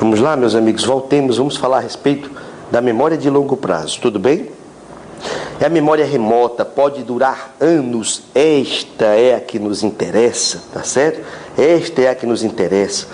Vamos lá, meus amigos, voltemos, vamos falar a respeito da memória de longo prazo, tudo bem? É a memória remota, pode durar anos, esta é a que nos interessa, tá certo? Esta é a que nos interessa.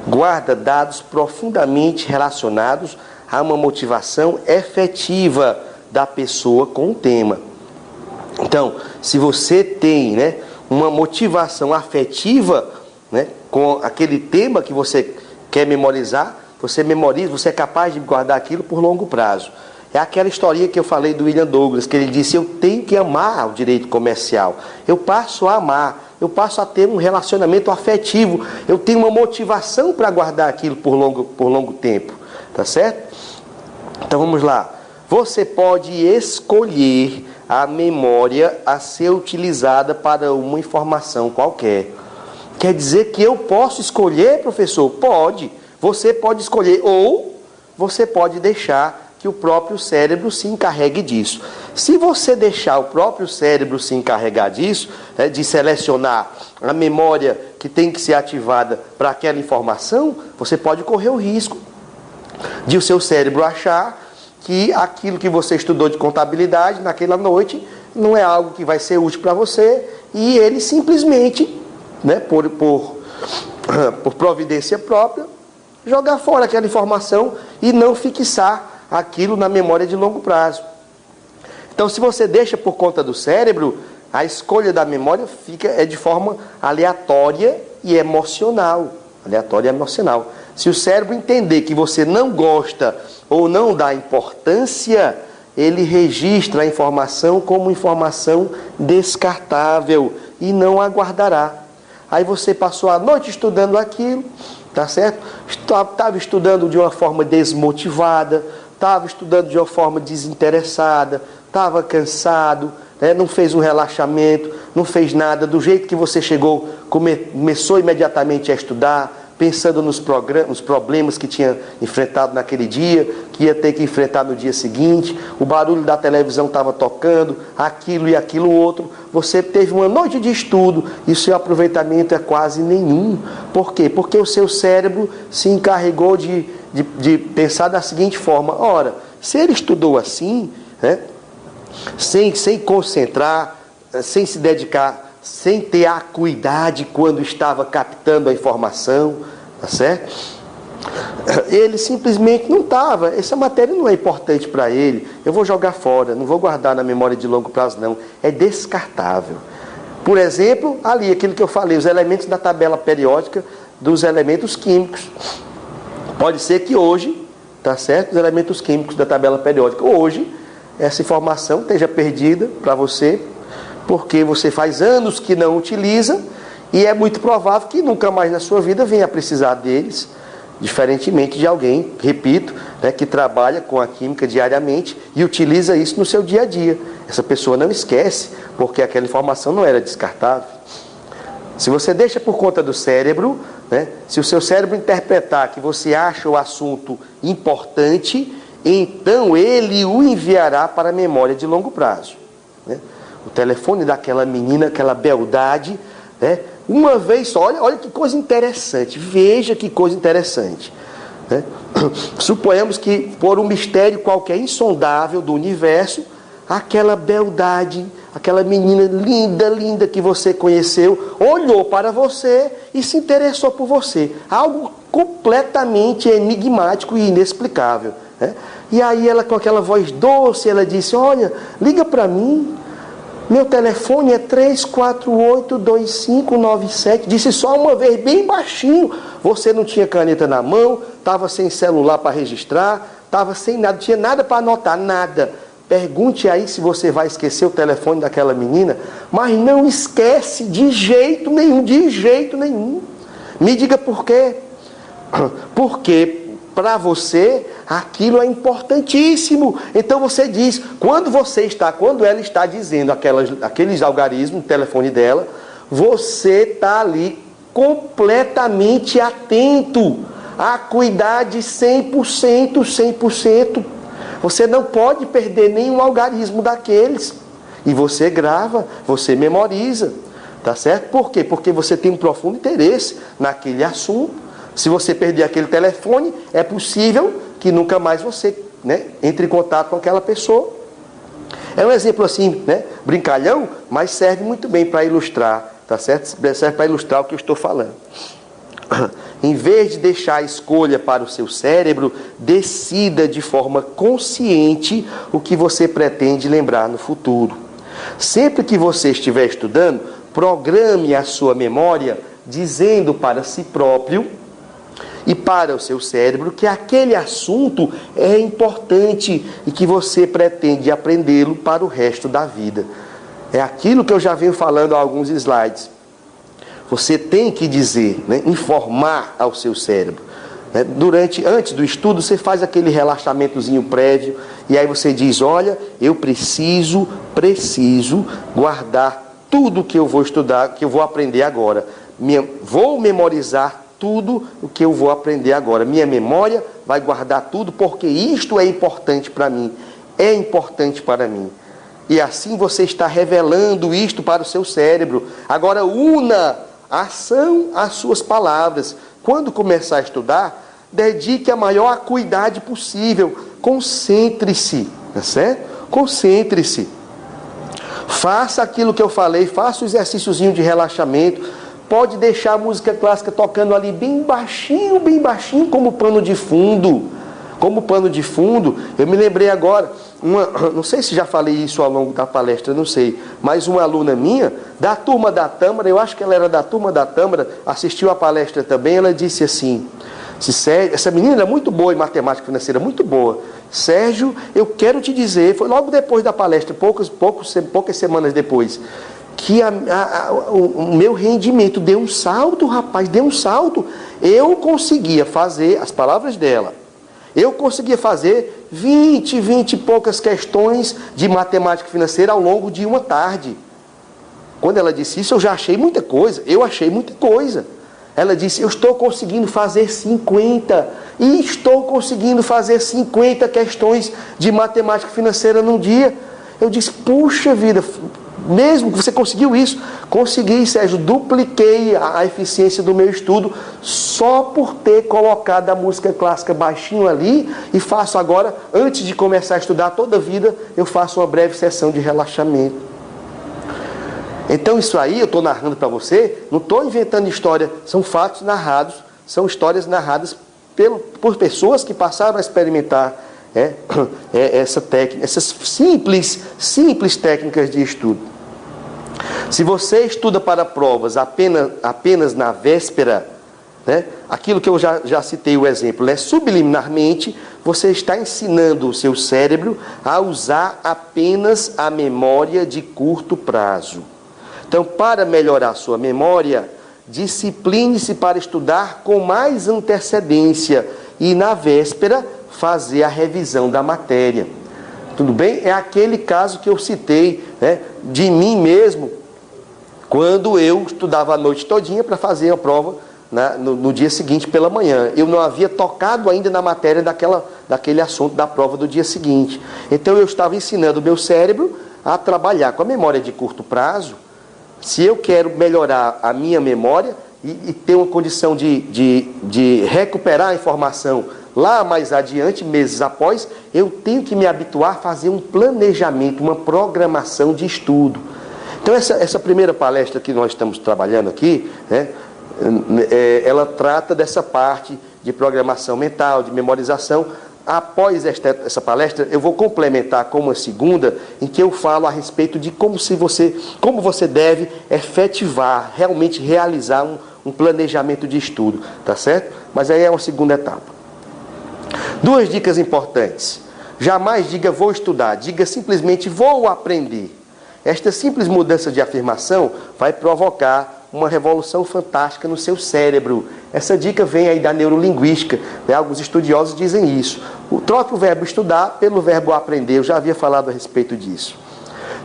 Guarda dados profundamente relacionados a uma motivação efetiva da pessoa com o tema. Então, se você tem, uma motivação afetiva, com aquele tema que você quer memorizar, você memoriza, você é capaz de guardar aquilo por longo prazo. É aquela historinha que eu falei do William Douglas, que ele disse: eu tenho que amar o direito comercial, eu passo a amar, eu passo a ter um relacionamento afetivo, eu tenho uma motivação para guardar aquilo por longo tempo, tá certo? Então vamos lá. Você pode escolher a memória a ser utilizada para uma informação qualquer. Quer dizer que eu posso escolher, professor? Pode. Você pode escolher, ou você pode deixar que o próprio cérebro se encarregue disso. Se você deixar o próprio cérebro se encarregar disso, de selecionar a memória que tem que ser ativada para aquela informação, você pode correr o risco de o seu cérebro achar que aquilo que você estudou de contabilidade naquela noite não é algo que vai ser útil para você, e ele simplesmente, por providência própria, jogar fora aquela informação e não fixar aquilo na memória de longo prazo. Então, se você deixa por conta do cérebro, a escolha da memória é de forma aleatória e emocional. Aleatória e emocional. Se o cérebro entender que você não gosta ou não dá importância, ele registra a informação como informação descartável e não a guardará. Aí você passou a noite estudando aquilo, tá certo? Estava estudando de uma forma desmotivada, estava estudando de uma forma desinteressada, estava cansado, não fez um relaxamento, não fez nada. Do jeito que você chegou, começou imediatamente a estudar, pensando nos problemas que tinha enfrentado naquele dia, que ia ter que enfrentar no dia seguinte. O barulho da televisão estava tocando, aquilo e aquilo outro. Você teve uma noite de estudo e o seu aproveitamento é quase nenhum. Por quê? Porque o seu cérebro se encarregou de pensar da seguinte forma: ora, se ele estudou assim, sem concentrar, sem se dedicar, sem ter acuidade quando estava captando a informação, tá certo? Ele simplesmente não estava, essa matéria não é importante para ele, eu vou jogar fora, não vou guardar na memória de longo prazo não, é descartável. Por exemplo, ali, aquilo que eu falei, os elementos da tabela periódica dos elementos químicos. Pode ser que hoje, tá certo? Os elementos químicos da tabela periódica, hoje, essa informação esteja perdida para você, porque você faz anos que não utiliza, e é muito provável que nunca mais na sua vida venha a precisar deles, diferentemente de alguém, repito, que trabalha com a química diariamente e utiliza isso no seu dia a dia. Essa pessoa não esquece, porque aquela informação não era descartável. Se você deixa por conta do cérebro, se o seu cérebro interpretar que você acha o assunto importante, então ele o enviará para a memória de longo prazo. O telefone daquela menina, aquela beldade, uma vez só, olha que coisa interessante, veja que coisa interessante. Suponhamos que por um mistério qualquer insondável do universo, aquela beldade, aquela menina linda, linda que você conheceu, olhou para você e se interessou por você. Algo completamente enigmático e inexplicável. E aí ela, com aquela voz doce, ela disse: olha, liga para mim. Meu telefone é 348-2597. Disse só uma vez, bem baixinho. Você não tinha caneta na mão, estava sem celular para registrar, estava sem nada, não tinha nada para anotar, nada. Pergunte aí se você vai esquecer o telefone daquela menina, mas não esquece de jeito nenhum, de jeito nenhum. Me diga por quê. Porque para você aquilo é importantíssimo. Então você diz, quando ela está dizendo aqueles algarismos no telefone dela, você está ali completamente atento a cuidar de 100%. Você não pode perder nenhum algarismo daqueles. E você grava, você memoriza. Tá certo? Por quê? Porque você tem um profundo interesse naquele assunto. Se você perder aquele telefone, é possível que nunca mais você, né, entre em contato com aquela pessoa. É um exemplo assim, né, brincalhão, mas serve muito bem para ilustrar, tá certo? Serve para ilustrar o que eu estou falando. Em vez de deixar a escolha para o seu cérebro, decida de forma consciente o que você pretende lembrar no futuro. Sempre que você estiver estudando, programe a sua memória dizendo para si próprio e para o seu cérebro que aquele assunto é importante e que você pretende aprendê-lo para o resto da vida. É aquilo que eu já venho falando há alguns slides. Você tem que dizer, né, informar ao seu cérebro. Antes do estudo, você faz aquele relaxamentozinho prévio e aí você diz, olha, eu preciso guardar tudo que eu vou estudar, que eu vou aprender agora. Vou memorizar tudo o que eu vou aprender agora. Minha memória vai guardar tudo porque isto é importante para mim. É importante para mim. E assim você está revelando isto para o seu cérebro. Agora una a ação às suas palavras. Quando começar a estudar, dedique a maior acuidade possível. Concentre-se, tá certo? Concentre-se. Faça aquilo que eu falei, faça o exercíciozinho de relaxamento. Pode deixar a música clássica tocando ali bem baixinho, como pano de fundo. Como pano de fundo. Eu me lembrei agora, não sei se já falei isso ao longo da palestra, não sei, mas uma aluna minha, da turma da Tâmara, eu acho que ela era da turma da Tâmara, assistiu a palestra também, ela disse assim, essa menina é muito boa em matemática financeira, muito boa. Sérgio, eu quero te dizer, foi logo depois da palestra, poucas semanas depois, que o meu rendimento deu um salto, rapaz, deu um salto. Eu conseguia fazer, as palavras dela, eu conseguia fazer 20 e poucas questões de matemática financeira ao longo de uma tarde. Quando ela disse isso, eu já achei muita coisa. Ela disse, eu estou conseguindo fazer 50. E estou conseguindo fazer 50 questões de matemática financeira num dia. Eu disse, puxa vida, mesmo que você conseguiu isso, consegui, Sérgio, dupliquei a eficiência do meu estudo só por ter colocado a música clássica baixinho ali e faço agora, antes de começar a estudar toda a vida, eu faço uma breve sessão de relaxamento. Então isso aí eu estou narrando para você, não estou inventando história, são fatos narrados, são histórias narradas por pessoas que passaram a experimentar essa técnica, essas simples técnicas de estudo. Se você estuda para provas apenas na véspera, né, aquilo que eu já citei o exemplo, né, subliminarmente, você está ensinando o seu cérebro a usar apenas a memória de curto prazo. Então, para melhorar sua memória, discipline-se para estudar com mais antecedência e, na véspera, fazer a revisão da matéria. Tudo bem? É aquele caso que eu citei, né, de mim mesmo, quando eu estudava a noite todinha para fazer a prova, né, no dia seguinte pela manhã. Eu não havia tocado ainda na matéria daquele assunto da prova do dia seguinte. Então eu estava ensinando o meu cérebro a trabalhar com a memória de curto prazo. Se eu quero melhorar a minha memória e ter uma condição de recuperar a informação lá mais adiante, meses após, eu tenho que me habituar a fazer um planejamento, uma programação de estudo. Então essa primeira palestra que nós estamos trabalhando aqui, né, ela trata dessa parte de programação mental, de memorização. Após essa palestra, eu vou complementar com uma segunda, em que eu falo a respeito de como você deve efetivar, realmente realizar um planejamento de estudo, tá certo? Mas aí é uma segunda etapa. 2 dicas importantes. Jamais diga vou estudar, diga simplesmente vou aprender. Esta simples mudança de afirmação vai provocar uma revolução fantástica no seu cérebro. Essa dica vem aí da neurolinguística, né? Alguns estudiosos dizem isso. Troque o verbo estudar pelo verbo aprender. Eu já havia falado a respeito disso.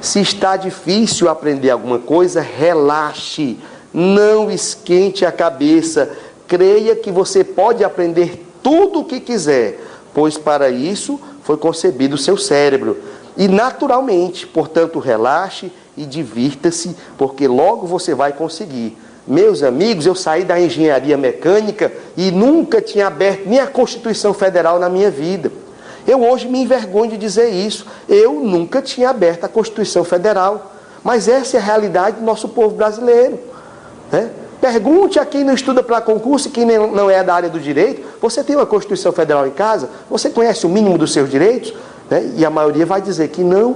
Se está difícil aprender alguma coisa, relaxe. Não esquente a cabeça. Creia que você pode aprender tudo o que quiser, pois para isso foi concebido o seu cérebro. E naturalmente, portanto, relaxe e divirta-se, porque logo você vai conseguir. Meus amigos, eu saí da engenharia mecânica e nunca tinha aberto nem a Constituição Federal na minha vida. Eu hoje me envergonho de dizer isso. Eu nunca tinha aberto a Constituição Federal. Mas essa é a realidade do nosso povo brasileiro, né? Pergunte a quem não estuda para concurso e quem não é da área do direito. Você tem uma Constituição Federal em casa? Você conhece o mínimo dos seus direitos? Né? E a maioria vai dizer que não.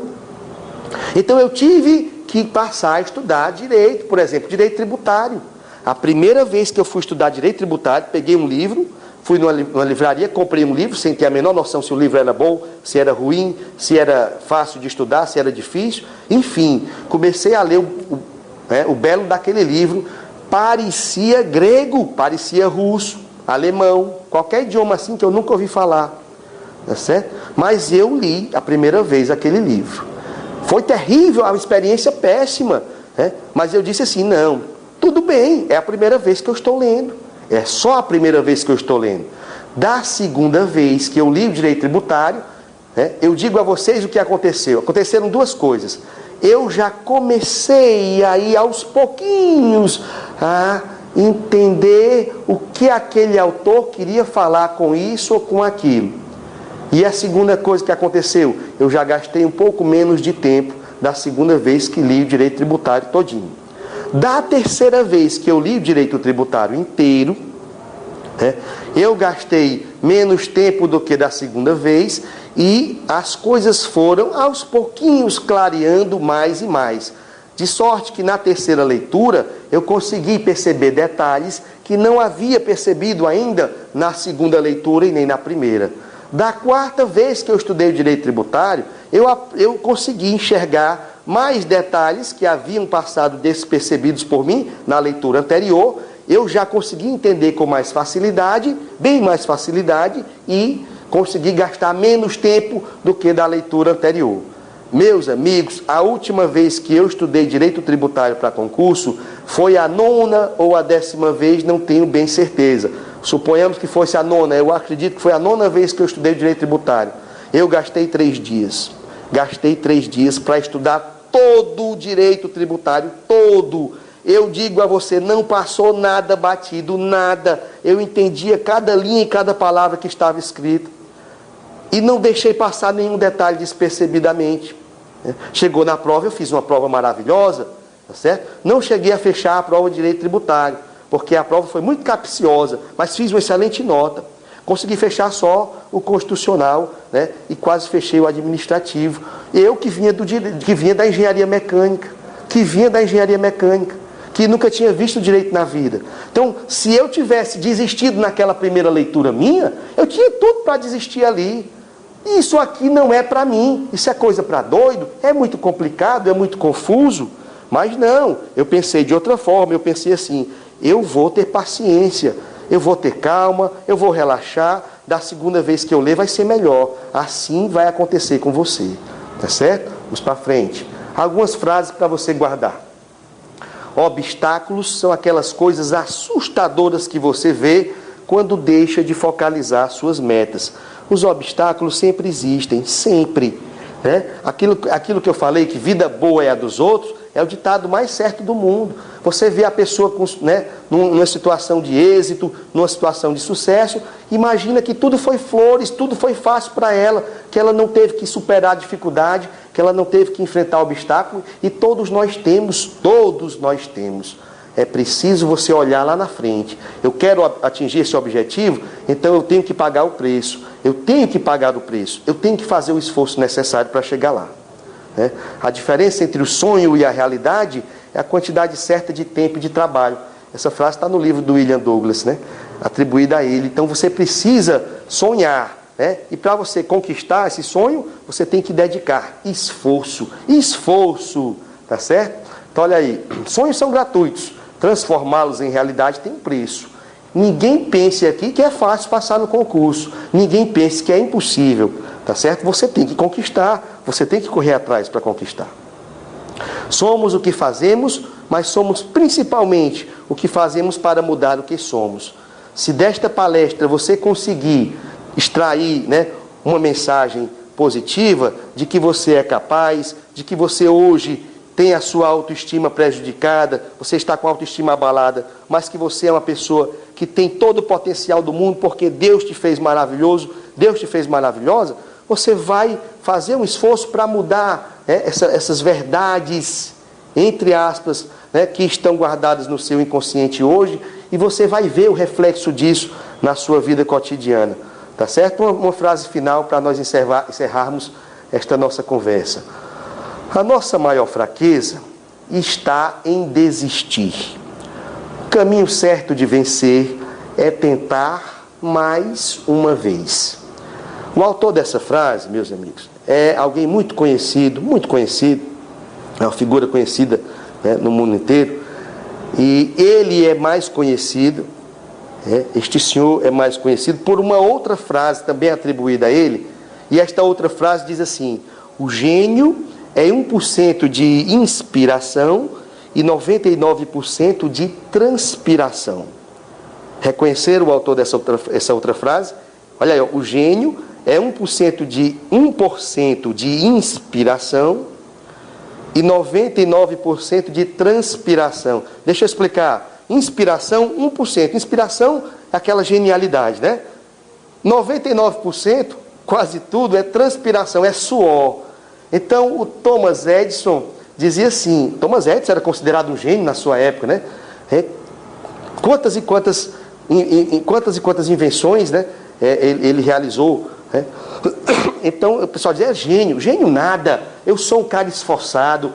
Então eu tive que passar a estudar direito, por exemplo, direito tributário. A primeira vez que eu fui estudar direito tributário, peguei um livro, fui numa livraria, comprei um livro, sem ter a menor noção se o livro era bom, se era ruim, se era fácil de estudar, se era difícil. Enfim, comecei a ler o belo daquele livro. Parecia grego, parecia russo, alemão, qualquer idioma assim que eu nunca ouvi falar, tá certo? Mas eu li a primeira vez aquele livro. Foi terrível, a experiência péssima, né? Mas eu disse assim, não, tudo bem, é a primeira vez que eu estou lendo, é só a primeira vez que eu estou lendo. Da segunda vez que eu li o direito tributário, né, eu digo a vocês o que aconteceu. Aconteceram duas coisas. Eu já comecei aí aos pouquinhos a entender o que aquele autor queria falar com isso ou com aquilo. E a segunda coisa que aconteceu, eu já gastei um pouco menos de tempo da segunda vez que li o direito tributário todinho. Da terceira vez que eu li o direito tributário inteiro, né, eu gastei menos tempo do que da segunda vez e as coisas foram aos pouquinhos clareando mais e mais. De sorte que na terceira leitura eu consegui perceber detalhes que não havia percebido ainda na segunda leitura e nem na primeira. Da quarta vez que eu estudei o direito tributário, eu consegui enxergar mais detalhes que haviam passado despercebidos por mim na leitura anterior. Eu já consegui entender com mais facilidade, bem mais facilidade, e consegui gastar menos tempo do que da leitura anterior. Meus amigos, a última vez que eu estudei direito tributário para concurso foi a 9ª ou a 10ª vez, não tenho bem certeza. Suponhamos que fosse a 9ª, eu acredito que foi a 9ª vez que eu estudei direito tributário. Eu gastei 3 dias. Gastei 3 dias para estudar todo o direito tributário, todo. Eu digo a você, não passou nada batido, nada. Eu entendia cada linha e cada palavra que estava escrita. E não deixei passar nenhum detalhe despercebidamente. Chegou na prova, eu fiz uma prova maravilhosa, tá certo? Não cheguei a fechar a prova de direito tributário, porque a prova foi muito capciosa, mas fiz uma excelente nota. Consegui fechar só o constitucional, né? E quase fechei o administrativo. Eu que vinha da engenharia mecânica, que nunca tinha visto direito na vida. Então, se eu tivesse desistido naquela primeira leitura minha, eu tinha tudo para desistir ali. Isso aqui não é para mim, isso é coisa para doido, é muito complicado, é muito confuso. Mas não, eu pensei de outra forma, eu pensei assim, eu vou ter paciência, eu vou ter calma, eu vou relaxar, da segunda vez que eu ler vai ser melhor. Assim vai acontecer com você, tá certo? Vamos para frente. Algumas frases para você guardar. Obstáculos são aquelas coisas assustadoras que você vê quando deixa de focalizar suas metas. Os obstáculos sempre existem, sempre, né? Aquilo que eu falei, que vida boa é a dos outros, é o ditado mais certo do mundo. Você vê a pessoa numa situação de êxito, numa situação de sucesso, imagina que tudo foi flores, tudo foi fácil para ela, que ela não teve que superar a dificuldade, que ela não teve que enfrentar obstáculo, e todos nós temos. É preciso você olhar lá na frente. Eu quero atingir esse objetivo, então eu tenho que pagar o preço. Eu tenho que fazer o esforço necessário para chegar lá. Né? A diferença entre o sonho e a realidade é a quantidade certa de tempo e de trabalho. Essa frase está no livro do William Douglas, né? Atribuída a ele. Então você precisa sonhar, né? E para você conquistar esse sonho, você tem que dedicar esforço, tá certo? Então olha aí, sonhos são gratuitos, transformá-los em realidade tem um preço. Ninguém pense aqui que é fácil passar no concurso, ninguém pense que é impossível, tá certo? Você tem que conquistar, você tem que correr atrás para conquistar. Somos o que fazemos, mas somos principalmente o que fazemos para mudar o que somos. Se desta palestra você conseguir extrair, né, uma mensagem positiva de que você é capaz, de que você hoje tem a sua autoestima prejudicada, você está com a autoestima abalada, mas que você é uma pessoa que tem todo o potencial do mundo, porque Deus te fez maravilhoso, Deus te fez maravilhosa, você vai fazer um esforço para mudar essas verdades, entre aspas, que estão guardadas no seu inconsciente hoje, e você vai ver o reflexo disso na sua vida cotidiana. Tá certo? Uma frase final para nós encerrarmos esta nossa conversa. A nossa maior fraqueza está em desistir. O caminho certo de vencer é tentar mais uma vez. O autor dessa frase, meus amigos, é alguém muito conhecido, é uma figura conhecida no mundo inteiro, e ele é mais conhecido, este senhor é mais conhecido por uma outra frase também atribuída a ele, e esta outra frase diz assim: o gênio é 1% de inspiração e 99% de transpiração. Reconheceram o autor dessa outra frase? Olha aí, o gênio é 1% de inspiração e 99% de transpiração. Deixa eu explicar. Inspiração, 1%. Inspiração é aquela genialidade, né? 99%, quase tudo, é transpiração, é suor. Então, o Thomas Edison dizia assim, Thomas Edison era considerado um gênio na sua época, né? Quantas e quantas invenções, né? Ele realizou, né? Então, o pessoal dizia, gênio nada, eu sou um cara esforçado.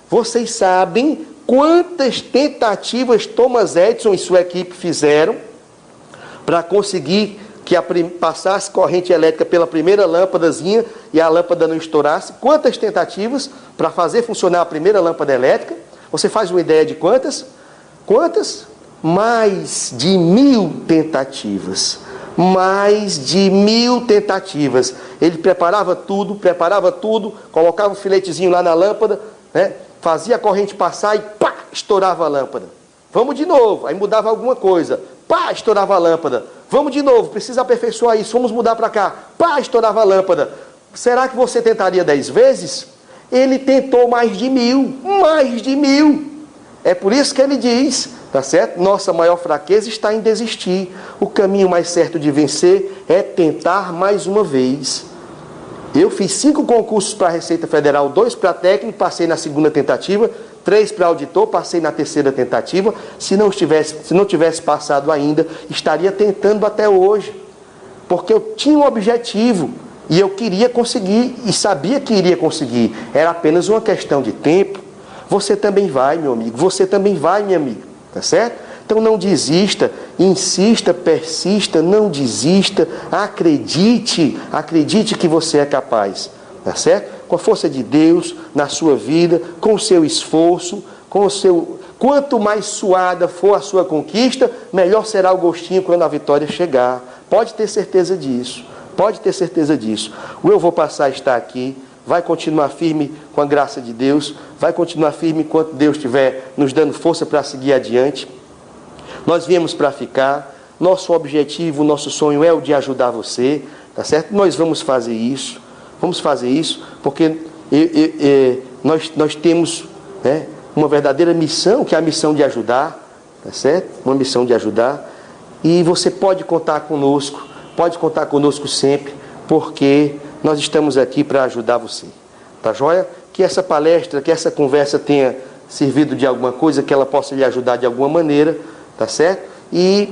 Vocês sabem quantas tentativas Thomas Edison e sua equipe fizeram para conseguir que passasse corrente elétrica pela primeira lâmpadazinha e a lâmpada não estourasse? Quantas tentativas para fazer funcionar a primeira lâmpada elétrica? Você faz uma ideia de quantas? Quantas? Mais de 1000 tentativas. Mais de 1000 tentativas. Ele preparava tudo, colocava o filetezinho lá na lâmpada, né? Fazia a corrente passar e pá, estourava a lâmpada. Vamos de novo, aí mudava alguma coisa, pá, estourava a lâmpada. Vamos de novo, precisa aperfeiçoar isso, vamos mudar para cá, pá, estourava a lâmpada. Será que você tentaria 10 vezes? Ele tentou mais de 1000. É por isso que ele diz, tá certo? Nossa maior fraqueza está em desistir. O caminho mais certo de vencer é tentar mais uma vez. Eu fiz 5 concursos para a Receita Federal, 2 para técnico, passei na segunda tentativa, 3 para auditor, passei na terceira tentativa. Se não tivesse passado ainda, estaria tentando até hoje. Porque eu tinha um objetivo e eu queria conseguir e sabia que iria conseguir. Era apenas uma questão de tempo. Você também vai, meu amigo. Você também vai, minha amiga. Tá certo? Então não desista, insista, persista, não desista, acredite que você é capaz, tá certo? Com a força de Deus na sua vida, com o seu esforço, quanto mais suada for a sua conquista, melhor será o gostinho quando a vitória chegar. Pode ter certeza disso, O Eu Vou Passar está aqui, vai continuar firme com a graça de Deus, vai continuar firme enquanto Deus estiver nos dando força para seguir adiante. Nós viemos para ficar, nosso objetivo, nosso sonho é o de ajudar você, tá certo? Nós vamos fazer isso, porque nós temos uma verdadeira missão, que é a missão de ajudar, tá certo? Uma missão de ajudar, e você pode contar conosco sempre, porque nós estamos aqui para ajudar você, tá joia? Que essa palestra, que essa conversa tenha servido de alguma coisa, que ela possa lhe ajudar de alguma maneira, tá certo? E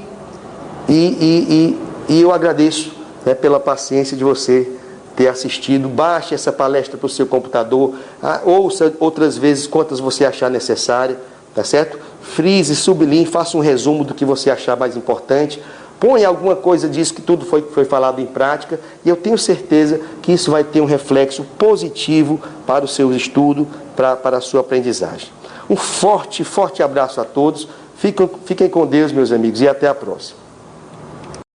eu agradeço, pela paciência de você ter assistido. Baixe essa palestra para o seu computador, ouça outras vezes quantas você achar necessária, tá certo? Frise, sublinhe, faça um resumo do que você achar mais importante. Põe alguma coisa disso que tudo foi falado em prática, e eu tenho certeza que isso vai ter um reflexo positivo para o seu estudo, para a sua aprendizagem. Um forte abraço a todos. Fiquem com Deus, meus amigos, e até a próxima.